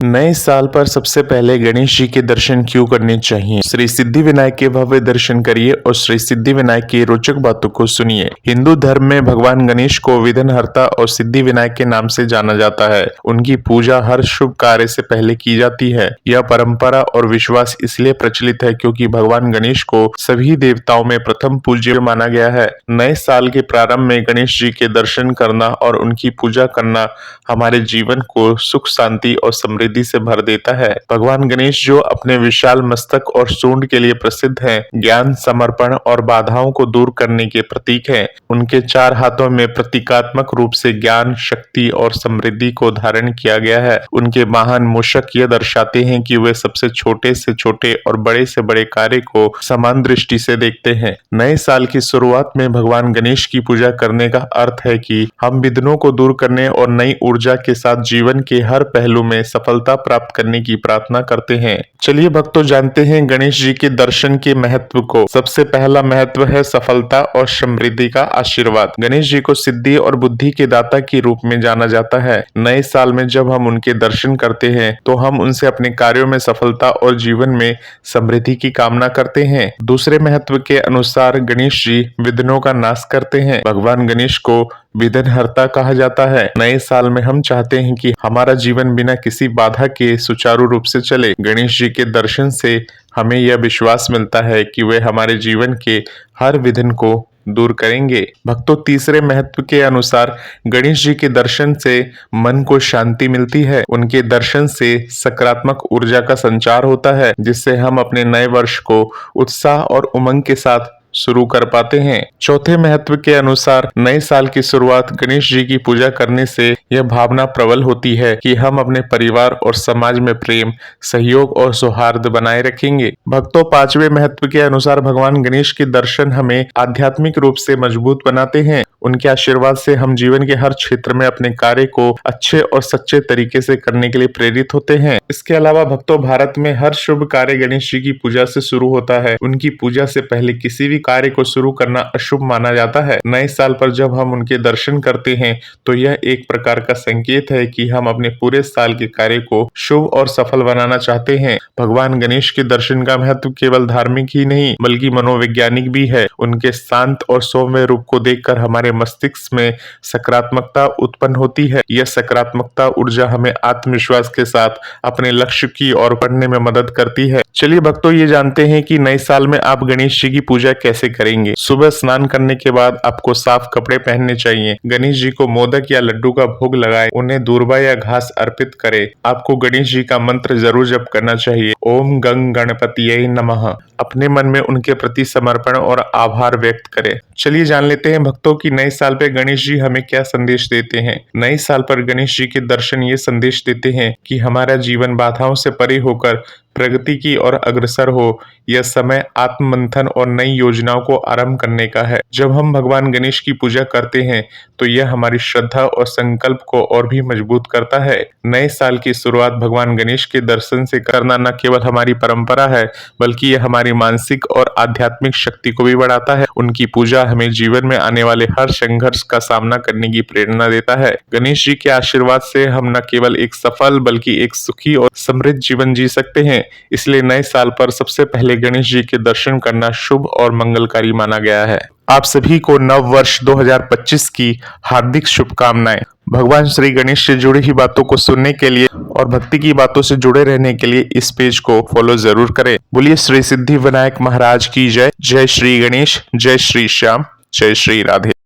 नए साल पर सबसे पहले गणेश जी के दर्शन क्यों करने चाहिए? श्री सिद्धि विनायक के भव्य दर्शन करिए और श्री सिद्धि विनायक की रोचक बातों को सुनिए। हिंदू धर्म में भगवान गणेश को विघ्नहर्ता और सिद्धि विनायक के नाम से जाना जाता है। उनकी पूजा हर शुभ कार्य से पहले की जाती है। यह परंपरा और विश्वास इसलिए प्रचलित है क्योंकि भगवान गणेश को सभी देवताओं में प्रथम पूज्य माना गया है। नए साल के प्रारंभ में गणेश जी के दर्शन करना और उनकी पूजा करना हमारे जीवन को सुख, शांति और समृद्धि से भर देता है। भगवान गणेश जो अपने विशाल मस्तक और सूंड के लिए प्रसिद्ध हैं, ज्ञान, समर्पण और बाधाओं को दूर करने के प्रतीक हैं। उनके 4 हाथों में प्रतीकात्मक रूप से ज्ञान, शक्ति और समृद्धि को धारण किया गया है। उनके वाहन मूषक यह दर्शाते हैं कि वे सबसे छोटे से छोटे और बड़े से बड़े कार्य को समान दृष्टि से देखते हैं। नए साल की शुरुआत में भगवान गणेश की पूजा करने का अर्थ है कि हम विघ्नों को दूर करने और नई ऊर्जा के साथ जीवन के हर पहलू में सफलता प्राप्त करने की प्रार्थना करते हैं। चलिए भक्तों, जानते हैं गणेश जी के दर्शन के महत्व को। सबसे पहला महत्व है सफलता और समृद्धि का आशीर्वाद। गणेश जी को सिद्धि और बुद्धि के दाता के रूप में जाना जाता है। नए साल में जब हम उनके दर्शन करते हैं तो हम उनसे अपने कार्यों में सफलता और जीवन में समृद्धि की कामना करते हैं। दूसरे महत्व के अनुसार गणेश जी विघ्नों का नाश करते हैं। भगवान गणेश को विघ्नहर्ता कहा जाता है। नए साल में हम चाहते हैं कि हमारा जीवन बिना किसी बाधा के सुचारू रूप से चले। गणेश जी के दर्शन से हमें यह विश्वास मिलता है कि वे हमारे जीवन के हर विघ्न को दूर करेंगे। भक्तों, तीसरे महत्व के अनुसार गणेश जी के दर्शन से मन को शांति मिलती है। उनके दर्शन से सकारात्मक ऊर्जा का संचार होता है, जिससे हम अपने नए वर्ष को उत्साह और उमंग के साथ शुरू कर पाते हैं। चौथे महत्व के अनुसार नए साल की शुरुआत गणेश जी की पूजा करने से यह भावना प्रबल होती है कि हम अपने परिवार और समाज में प्रेम, सहयोग और सौहार्द बनाए रखेंगे। भक्तों, पांचवें महत्व के अनुसार भगवान गणेश के दर्शन हमें आध्यात्मिक रूप से मजबूत बनाते हैं। उनके आशीर्वाद से हम जीवन के हर क्षेत्र में अपने कार्य को अच्छे और सच्चे तरीके से करने के लिए प्रेरित होते हैं। इसके अलावा भक्तों, भारत में हर शुभ कार्य गणेश जी की पूजा से शुरू होता है। उनकी पूजा से पहले किसी भी कार्य को शुरू करना अशुभ माना जाता है। नए साल पर जब हम उनके दर्शन करते हैं तो यह एक प्रकार का संकेत है कि हम अपने पूरे साल के कार्य को शुभ और सफल बनाना चाहते हैं। भगवान गणेश के दर्शन का महत्व केवल धार्मिक ही नहीं बल्कि मनोवैज्ञानिक भी है। उनके शांत और सौम्य रूप को देखकर हमारे मस्तिष्क में सकारात्मकता उत्पन्न होती है। यह सकारात्मकता ऊर्जा हमें आत्मविश्वास के साथ अपने लक्ष्य की ओर बढ़ने में मदद करती है। चलिए भक्तों, ये जानते हैं कि नए साल में आप गणेश जी की पूजा कैसे करेंगे। सुबह स्नान करने के बाद आपको साफ कपड़े पहनने चाहिए। गणेश जी को मोदक या लड्डू का भोग लगाए, उन्हें दूर्वा या घास अर्पित करें। आपको गणेश जी का मंत्र जरूर जप करना चाहिए, ओम गंग गणपतिये नमः। अपने मन में उनके प्रति समर्पण और आभार व्यक्त करें। चलिए जान लेते हैं भक्तों की नए साल पे गणेश जी हमें क्या संदेश देते हैं। नए साल पर गणेश जी के दर्शन ये संदेश देते हैं कि हमारा जीवन बाधाओं से परे होकर प्रगति की ओर अग्रसर हो। यह समय आत्ममंथन और नई योजनाओं को आरंभ करने का है। जब हम भगवान गणेश की पूजा करते हैं तो यह हमारी श्रद्धा और संकल्प को और भी मजबूत करता है। नए साल की शुरुआत भगवान गणेश के दर्शन से करना न केवल हमारी परंपरा है बल्कि यह हमारी मानसिक और आध्यात्मिक शक्ति को भी बढ़ाता है। उनकी पूजा हमें जीवन में आने वाले हर संघर्ष का सामना करने की प्रेरणा देता है। गणेश जी के आशीर्वाद से हम न केवल एक सफल बल्कि एक सुखी और समृद्ध जीवन जी सकते हैं। इसलिए नए साल पर सबसे पहले गणेश जी के दर्शन करना शुभ और मंगलकारी माना गया है। आप सभी को नव वर्ष 2025 की हार्दिक शुभकामनाएं। भगवान श्री गणेश से जुड़ी ही बातों को सुनने के लिए और भक्ति की बातों से जुड़े रहने के लिए इस पेज को फॉलो जरूर करें। बोलिए श्री सिद्धि विनायक महाराज की जय। जय श्री गणेश, जय श्री श्याम, जय श्री राधे।